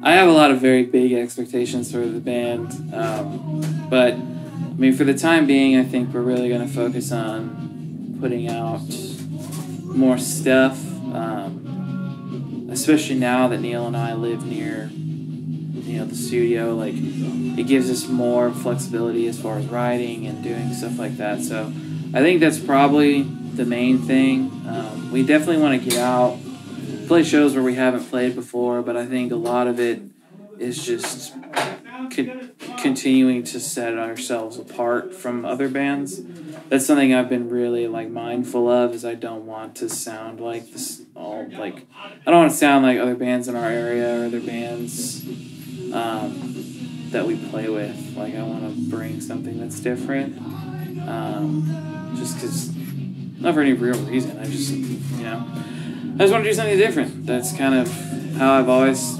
I have a lot of very big expectations for the band, but I mean, for the time being, I think we're really going to focus on putting out more stuff, especially now that Neil and I live near, the studio. Like, it gives us more flexibility as far as writing and doing stuff like that. So I think that's probably the main thing. We definitely want to get out, play shows where we haven't played before, but I think a lot of it is just continuing to set ourselves apart from other bands. That's something I've been really mindful of, is I don't want to sound like this I don't want to sound like other bands in our area or other bands that we play with. Like, I want to bring something that's different, just because, not for any real reason. I just want to do something different. That's kind of how I've always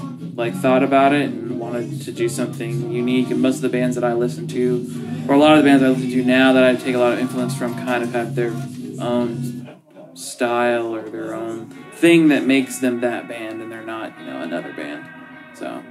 thought about it and wanted to do something unique. And most of the bands that I listen to, or a lot of the bands I listen to now that I take a lot of influence from, kind of have their own style or their own thing that makes them that band, and they're not, another band. So.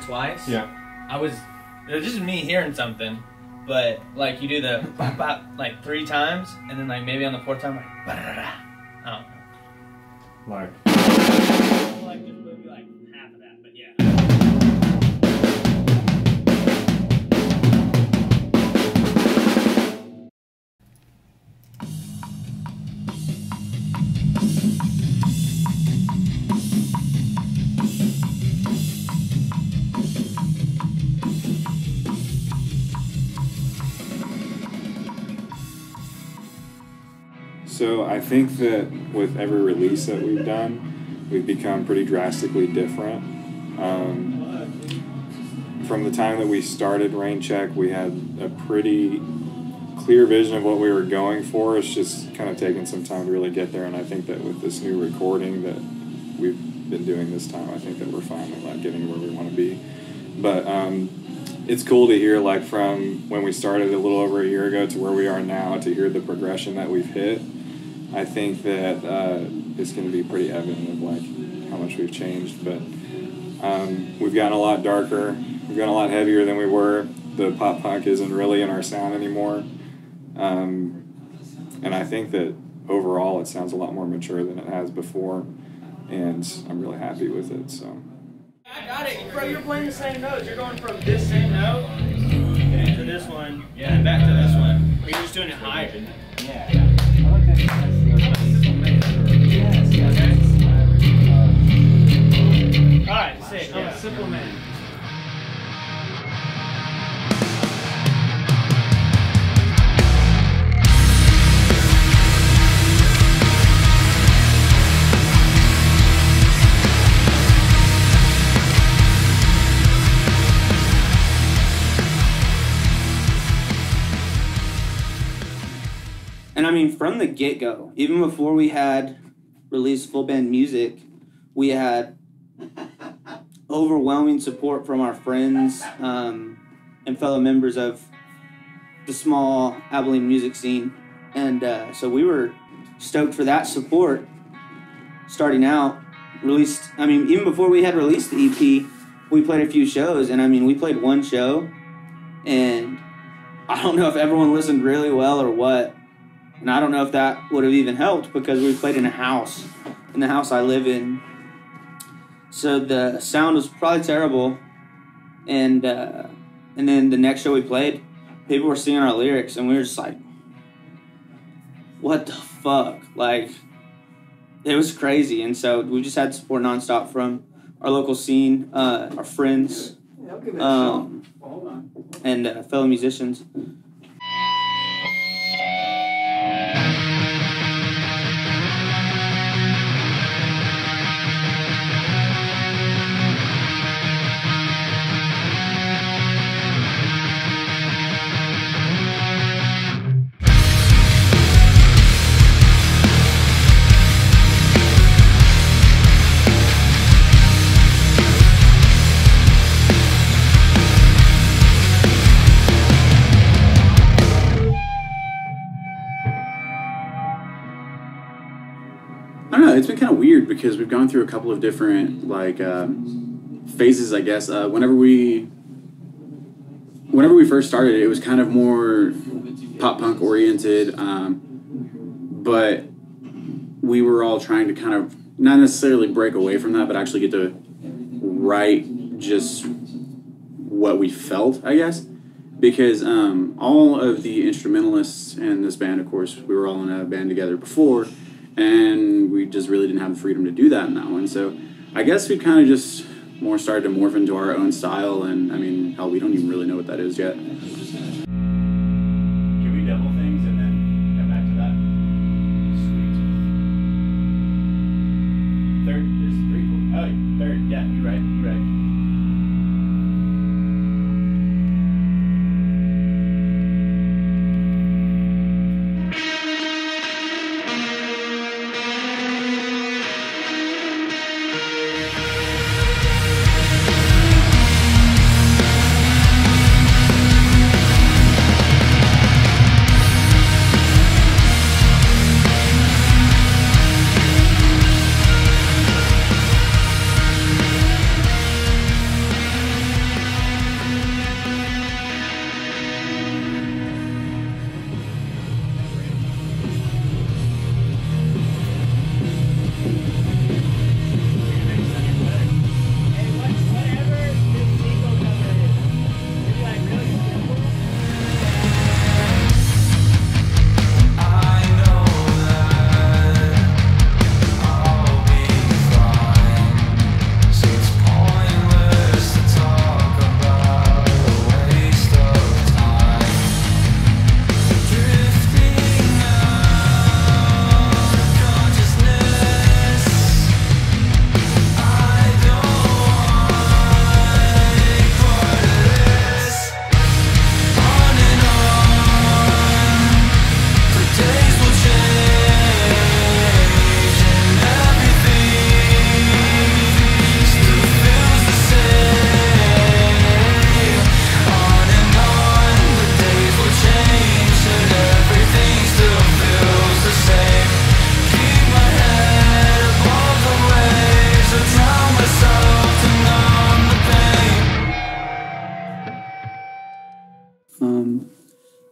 Twice. Yeah. It was just me hearing something, but you do the bop, bop, 3 times, and then maybe on the 4th time, ba-da-da-da. I don't know. There's maybe half of that, but yeah. So I think that with every release that we've done, we've become pretty drastically different. From the time that we started Rain Check, we had a pretty clear vision of what we were going for. It's just kind of taken some time to really get there, and I think that with this new recording that we've been doing this time, I think that we're finally getting where we want to be. But it's cool to hear from when we started a little over a year ago to where we are now, to hear the progression that we've hit. I think that it's going to be pretty evident of how much we've changed. But we've gotten a lot darker. We've gotten a lot heavier than we were. The pop punk isn't really in our sound anymore. And I think that overall it sounds a lot more mature than it has before. And I'm really happy with it. So. I got it. Bro, you're playing the same notes. You're going from this same note to this one, and back to this one. Or you're just doing it higher. Yeah. Alright, sick. I'm a simple man. And I mean, from the get-go, even before we had released full band music, we had overwhelming support from our friends and fellow members of the small Abilene music scene. And so we were stoked for that support starting out. Even before we had released the EP, we played a few shows. And I mean, we played one show, and I don't know if everyone listened really well or what. And I don't know if that would have even helped, because we played in a house, in the house I live in. So the sound was probably terrible. And then the next show we played, people were singing our lyrics, and we were just like, what the fuck? It was crazy. And so we just had support nonstop from our local scene, our friends. and fellow musicians. I don't know. It's been kind of weird because we've gone through a couple of different phases, I guess. Whenever we first started, it was kind of more pop punk oriented, but we were all trying to kind of not necessarily break away from that, but actually get to write just what we felt, I guess. Because all of the instrumentalists in this band, of course, we were all in a band together before. And we just really didn't have the freedom to do that in that one. So I guess we kind of just more started to morph into our own style. And I mean, hell, we don't even really know what that is yet. Can we double things and then come back to that? Sweet. Third, there's 3 chords. Oh, third, yeah, you're right, you're right.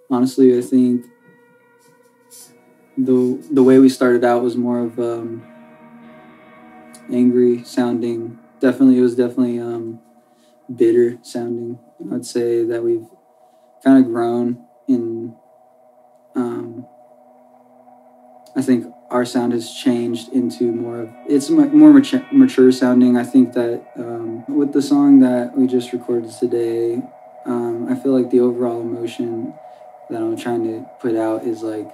Honestly, I think the way we started out was more of angry sounding. It was definitely bitter sounding. I'd say that we've kind of grown in. I think our sound has changed into it's more mature sounding. I think that with the song that we just recorded today, I feel like the overall emotion that I'm trying to put out is like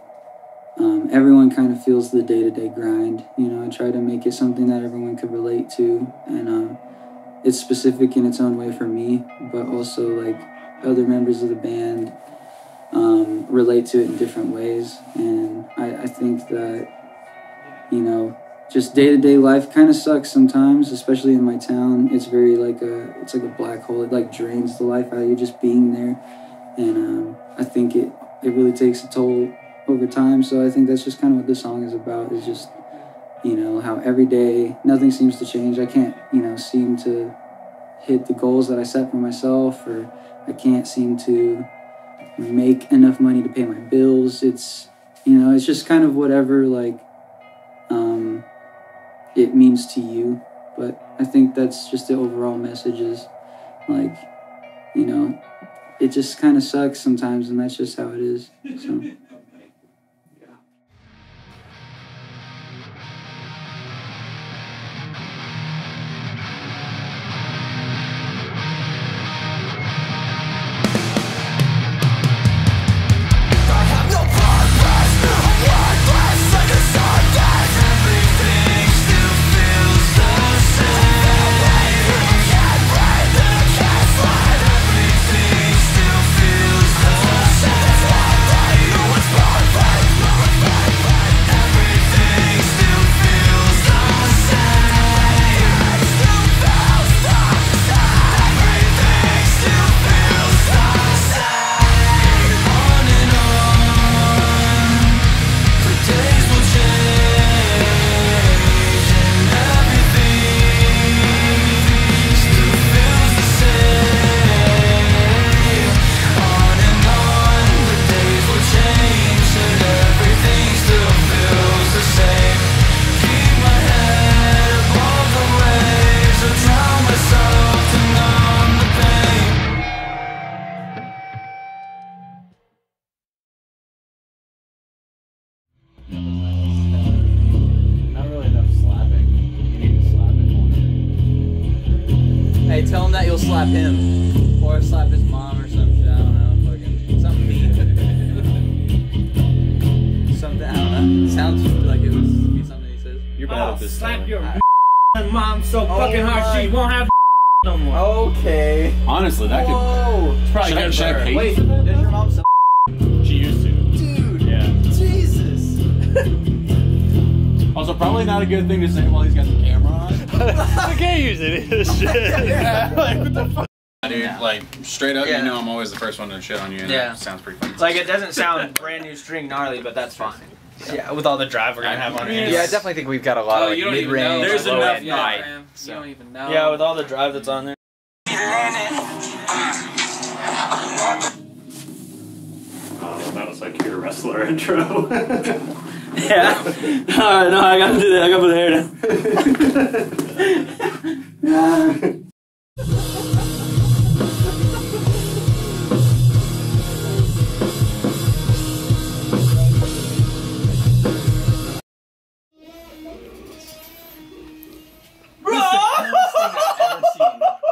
everyone kind of feels the day-to-day grind. You know, I try to make it something that everyone could relate to, and it's specific in its own way for me, but also like other members of the band relate to it in different ways. And I think that, you know, just day-to-day life kind of sucks sometimes, especially in my town. It's very it's like a black hole. It like drains the life out of you just being there. And I think it really takes a toll over time. So I think that's just kind of what this song is about, is just, you know, how every day nothing seems to change. I can't, you know, seem to hit the goals that I set for myself, or I can't seem to make enough money to pay my bills. It's, you know, it's just kind of whatever, like, it means to you. But I think that's just the overall message is, like, you know, it just kind of sucks sometimes, and that's just how it is. So. slap him. Or slap his mom or some shit. I don't know. Fucking something mean. Something, I don't know. Sounds like it would be something he says. You're bad at this. Slap your mom so fucking hard she won't have no more. Okay. Honestly, that could. It's probably good for her. Wait, does your mom say? She used to. Dude. Yeah. Jesus. Also, probably not a good thing to say while he's got the camera on. I can't use any of this shit. Yeah, like, what the fuck? Dude, Yeah. like, straight up, Yeah. you know I'm always the first one to shit on you, and Yeah. it sounds pretty funny. Like, it doesn't sound brand new string gnarly, but that's fine. Yeah, with all the drive we're gonna have on it. Yeah, I definitely think we've got a lot of like, mid-range. There's low enough end. night. You don't even know. Yeah, with all the drive that's on there. That was like your wrestler intro. Yeah. Alright, no, I gotta do that. I gotta put the hair down.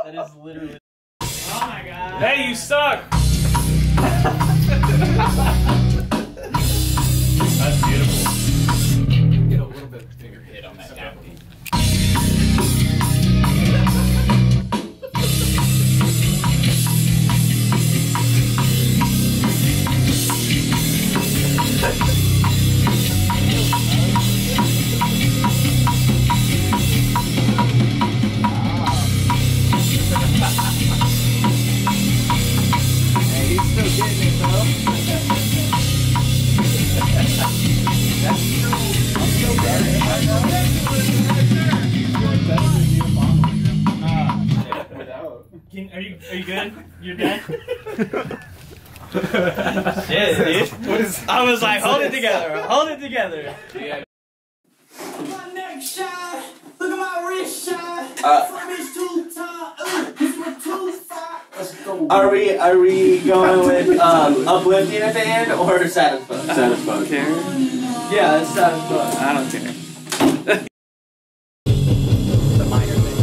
That is literally. Oh my god. Hey, you suck! That's beautiful. Get a little bit bigger hit on that downbeat. He's still getting it, bro. That's true. I'm still getting it. Are you good? You're done? Shit, dude. I was like, hold it together. Hold it together. My neck shine, look at my wrist shine. From his too tall, it's my too far. Let's go. Are we going with uplifting at the end or satisfied? Satisfied. Care? Yeah, it's satisfied. I don't care. The minor thing.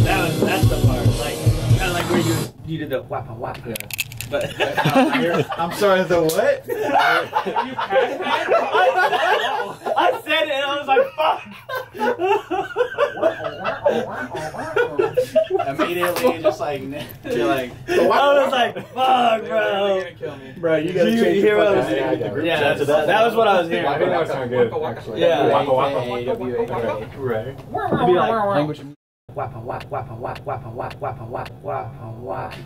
That's the part. Like, kind of like where you did the wappa wappa. Yeah. But I'm sorry, the what? I said it and I was like, fuck. Immediately, just like, you're like, I was like, fuck, bro. you're gonna kill me. Bro, you gotta change hear your what I was fucking saying? Yeah, that was what I was hearing. I think that would sound good, actually. Yeah. Right. It'd be like language. Wappa wappa wappa wappa wappa wappa wappa wappa wappa.